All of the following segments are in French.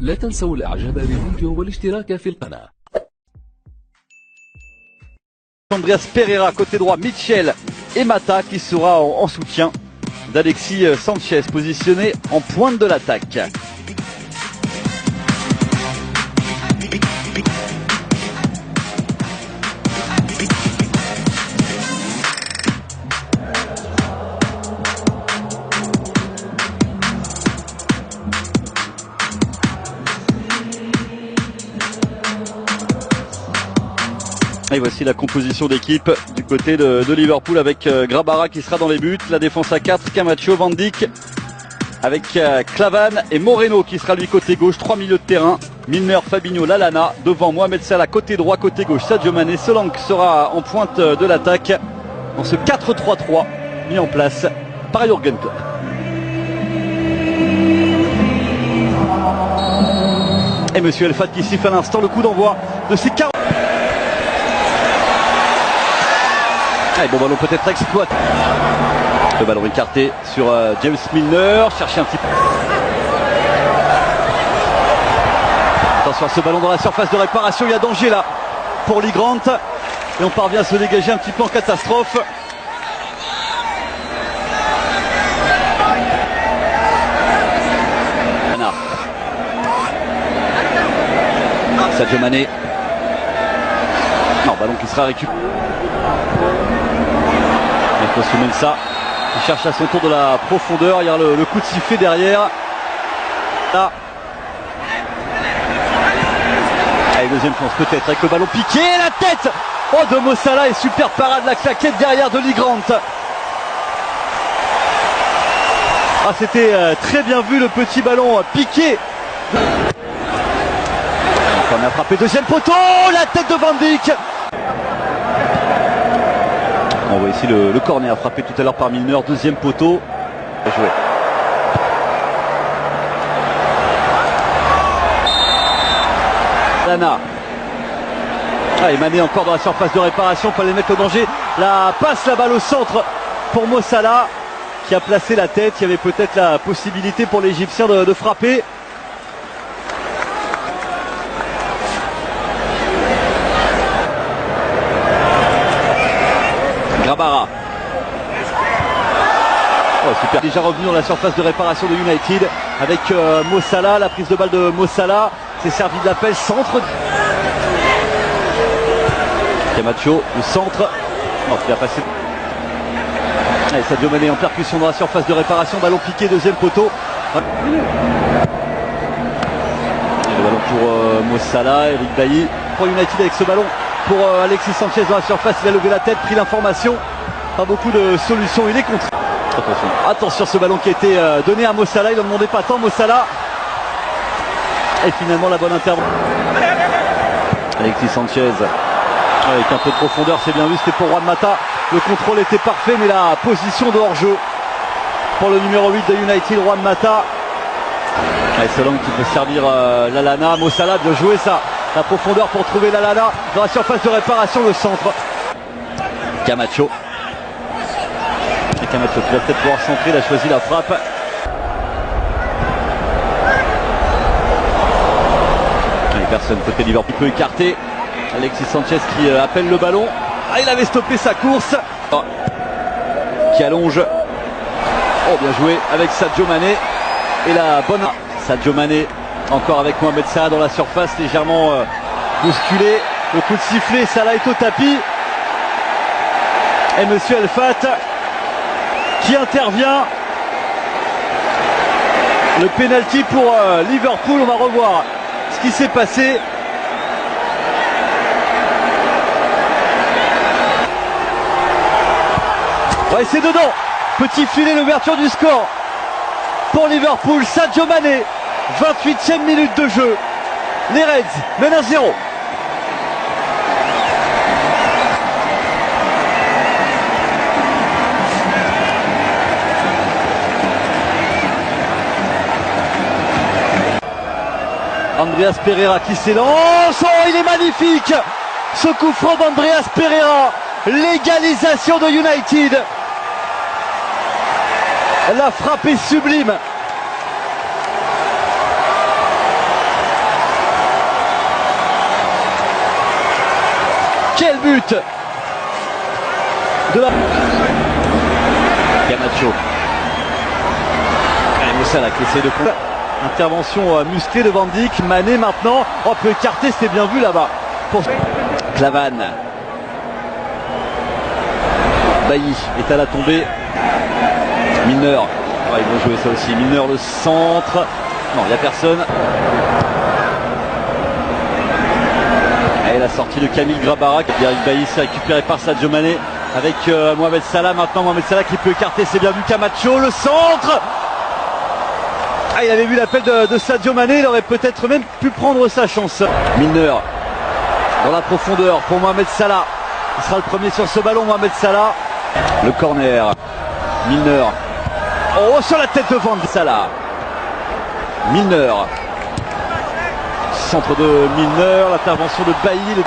لا تنسوا الاعجاب بالفيديو والاشتراك في القناة. Andreas Pereira côté droit, Mitchell et Mata qui sera en soutien d'Alexis Sanchez positionné en pointe de l'attaque. Et voici la composition d'équipe du côté de Liverpool avec Grabara qui sera dans les buts, la défense à 4, Camacho, Van Dijk avec Klavan et Moreno qui sera lui côté gauche, 3 milieux de terrain, Milner, Fabinho, Lallana, devant Mohamed Salah côté droit, côté gauche, Sadio Mané, Solanke sera en pointe de l'attaque dans ce 4-3-3 mis en place par Jürgen Klopp. Et Monsieur Elfat qui siffle à l'instant le coup d'envoi de ces 40. Allez, bon ballon peut-être exploité. Le ballon écarté sur James Milner. Chercher un petit peu. Attention à ce ballon dans la surface de réparation. Il y a danger là pour Lee Grant. Et on parvient à se dégager un petit peu en catastrophe. Sadio Mané. Non, ballon qui sera récupéré. Mensah qui cherche à son tour de la profondeur. Il y a le coup de sifflet derrière. Là. Allez, deuxième chance peut-être avec le ballon piqué. La tête de Mo Salah et super parade, la claquette derrière de Lee Grant. Ah, c'était très bien vu le petit ballon piqué. On a frappé deuxième poteau. La tête de Van Dijk. On voit ici le corner frappé tout à l'heure par Milner, deuxième poteau. Joué. Lana. Ah, et Mané encore dans la surface de réparation, pas les mettre au danger. La passe, la balle au centre pour Mo Salah qui a placé la tête. Il y avait peut-être la possibilité pour l'Égyptien de frapper. Grabara. Oh, super. Déjà revenu dans la surface de réparation de United avec Mo Salah, la prise de balle de Mo Salah. C'est servi de l'appel centre. Camacho, le centre. Non, il a passé. Allez, Sadio Mané en percussion dans la surface de réparation. Ballon piqué, deuxième poteau. Et le ballon pour Mo Salah, Eric Bailly pour United avec ce ballon. Pour Alexis Sanchez dans la surface, il a levé la tête, pris l'information. Pas beaucoup de solutions, il est contre. Attention ce ballon qui a été donné à Mo Salah, il n'en demandait pas tant Mo Salah. Et finalement la bonne intervention. Alexis Sanchez avec un peu de profondeur, c'est bien vu, c'était pour Juan Mata. Le contrôle était parfait, mais la position de hors-jeu pour le numéro 8 de United, Juan Mata. Et Solanke qui peut servir Lallana. Mo Salah, bien joué ça. La profondeur pour trouver Lallana dans la surface de réparation, le centre. Camacho. Et Camacho qui va peut-être pouvoir centrer, il a choisi la frappe. Et personne côté Liverpool peut écarter. Alexis Sanchez qui appelle le ballon. Ah, il avait stoppé sa course. Oh. Qui allonge. Oh, bien joué avec Sadio Mané. Et la bonne. Sadio Mané. Encore avec Mohamed Salah dans la surface, légèrement bousculé. Le coup de sifflet, Salah est au tapis. Et Monsieur Elfat qui intervient. Le penalty pour Liverpool. On va revoir ce qui s'est passé. Ouais, c'est dedans. Petit filet, l'ouverture du score pour Liverpool. Sadio Mané. 28e minute de jeu. Les Reds mènent 1-0. Andreas Pereira qui s'élance. Oh, il est magnifique. Ce coup franc d'Andreas Pereira. L'égalisation de United. La frappe est sublime. but de la Camacho. Salah qui essaie de prendre. Intervention musclée de Van Dijk. Mané maintenant. On peut écarter, c'était bien vu là-bas. Pour Clavan. Bailly est à la tombée. Milner. Oh, ils vont jouer ça aussi. Milner le centre. Non, il n'y a personne. Et la sortie de Camille Grabara. Eric Bailly s'est récupéré par Sadio Mané. Avec Mohamed Salah maintenant. Mohamed Salah qui peut écarter, c'est bien vu. Camacho, le centre. Ah, il avait vu l'appel de Sadio Mané, il aurait peut-être même pu prendre sa chance. Milner dans la profondeur pour Mohamed Salah. Il sera le premier sur ce ballon, Mohamed Salah. Le corner. Milner. Oh, sur la tête de Van Salah. Milner. Centre de Milner, l'intervention de Bailly.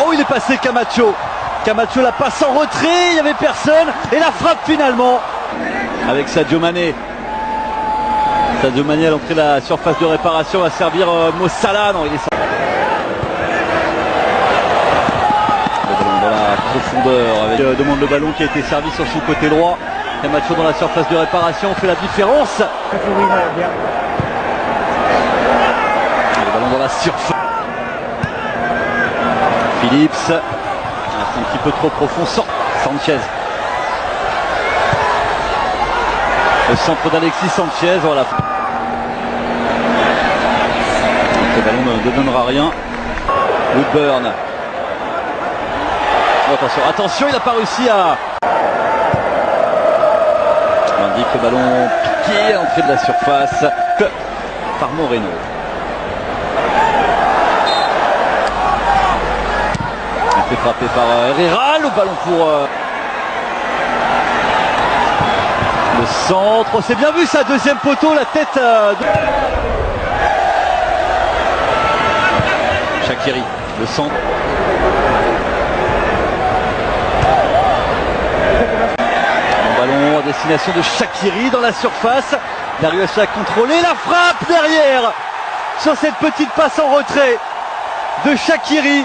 Oh, il est passé Camacho. Camacho la passe en retrait, il n'y avait personne. Et la frappe finalement avec Sadio Mané. Sadio Mané à l'entrée de la surface de réparation va servir Mo Salah. Non, il est le ballon dans la profondeur avec demande le ballon qui a été servi sur son côté droit. Camacho dans la surface de réparation fait la différence. Le ballon dans la surface. Phillips. C'est un petit peu trop profond. Sort Sanchez. Le centre d'Alexis Sanchez, voilà. Le ballon ne donnera rien. Woodburn. Oh, attention, attention, il n'a pas réussi à... On indique le ballon piqué à l'entrée de la surface par Moreno. Il a été frappé par Herrera, le ballon pour... Le centre, c'est bien vu ça, deuxième poteau, la tête de... Shaqiri, le centre. Un ballon à destination de Shaqiri dans la surface. Il a réussi à contrôler la frappe derrière sur cette petite passe en retrait de Shaqiri.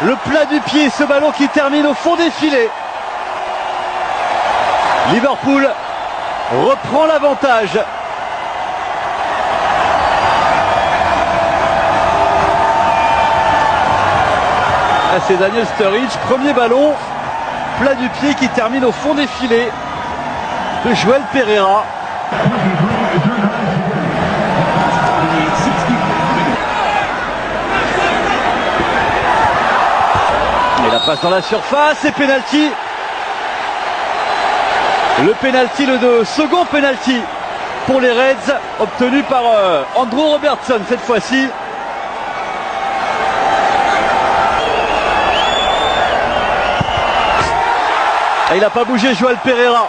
Le plat du pied, ce ballon qui termine au fond des filets. Liverpool reprend l'avantage. C'est Daniel Sturridge, premier ballon, plat du pied qui termine au fond des filets de Joël Pereira. Et la passe dans la surface et penalty. Le penalty, le second penalty pour les Reds, obtenu par Andrew Robertson cette fois-ci. Et il n'a pas bougé Joël Pereira.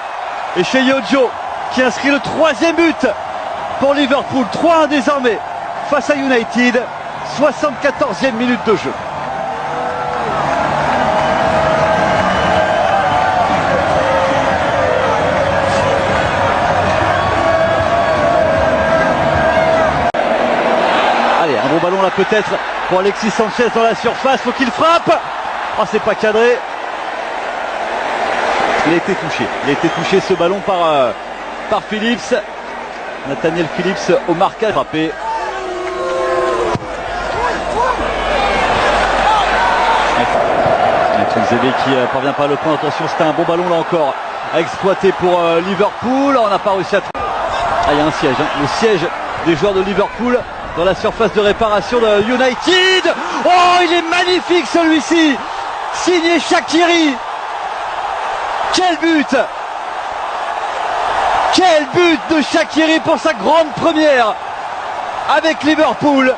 Et chez Yojo qui inscrit le troisième but pour Liverpool. 3-1 désormais face à United. 74e minute de jeu. Allez, un bon ballon là peut-être pour Alexis Sanchez dans la surface. Faut qu'il frappe. Ah, c'est pas cadré. Il a été touché ce ballon par Phillips. Nathaniel Phillips au marquage frappé. Zébé qui parvient pas à le prendre. Attention, c'était un bon ballon là encore à exploiter pour Liverpool. On n'a pas réussi à... Ah, il y a un siège, hein. Le siège des joueurs de Liverpool dans la surface de réparation de United. Oh, il est magnifique celui-ci. Signé Shaqiri. Quel but! Quel but de Shaqiri pour sa grande première avec Liverpool.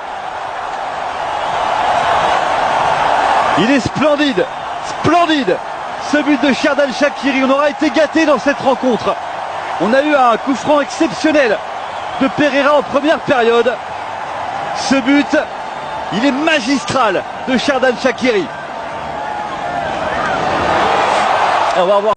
Il est splendide, splendide ce but de Xherdan Shaqiri. On aura été gâté dans cette rencontre. On a eu un coup franc exceptionnel de Pereira en première période. Ce but, il est magistral de Xherdan Shaqiri. On va voir.